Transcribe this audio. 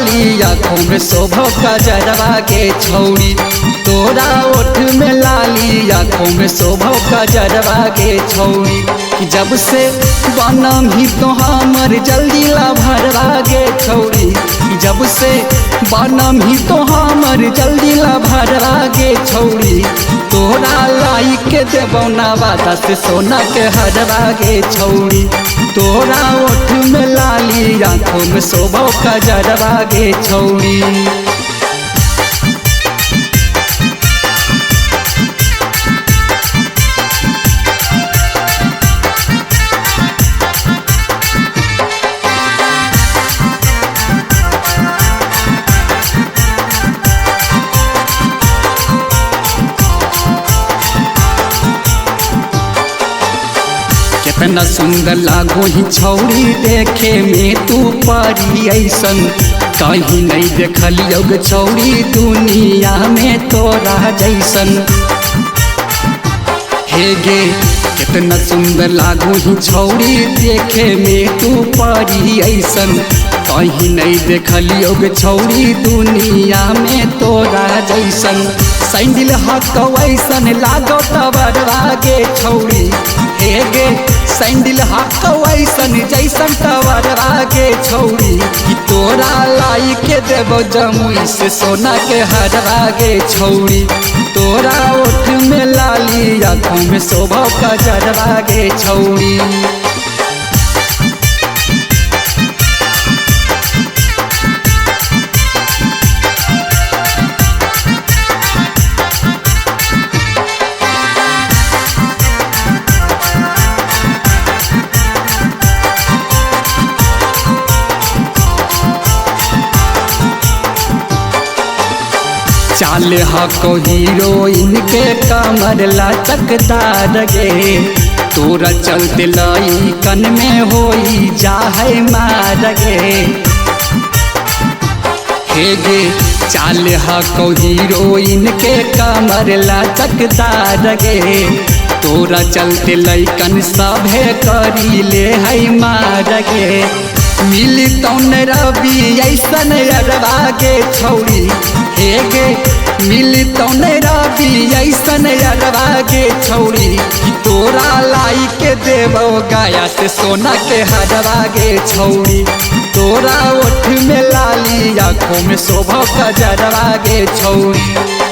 लाली आँखों में शोभा गजरवा के छौड़ी। तोरा ओठ में लाली आँखों में शोभा गजरवा के छौड़ी। जब से बनम ही तो हमर जल्दी ला भरवा गे छौड़ी। जब से बनम ही तो हमर जल्दी ला भरवा गे छौड़ी। तोरा लाई के देबौ नवादा से सोना के हरवा गे छौड़ी। तोरा ओठ में लाली आँखों में शोभा गजरवा गे छौड़ी। कितना सुंदर लागो ही छौड़ी देखे में तू परी ऐसन। कहीं नहीं देखलियो गे छौड़ी दुनिया में तोरा जैसन। हे गे कितना सुंदर लागो ही छौड़ी देखे में तू परी ऐसन। कहीं नहीं देखलियो गे छौड़ी दुनिया में तोरा जैसन। सैंडल हक वैसन लागो तबरवा गे छौड़ी। हे गे सैंडल हक वैसन जैसन तबरवा गे छौड़ी। कि तोरा लाई के देबो जमुई से सोना के हरवा गे छौड़ी। तोरा ओठ में लाली आँखों में शोभा गजरवा गे छौड़ी। चाल हको हीरोइन के कमर लचकदार गे। तोरा चलते लइकन में होई जाहे मार गे। हे गे चाल हको हीरोइन के कमर लचकदार गे। तोरा चलते लइकन सभे करी ले है मार गे। मिली तौन रवि ऐसन अरवा गे छौड़ी। हे गे मिली तौन रवि ऐसन अरवा गे छौड़ी। तोरा लाई के देबो गया से सोना के हरवा गे छौड़ी। तोरा ओठ में लाली आँखों में शोभा गजरवा गे छौड़ी।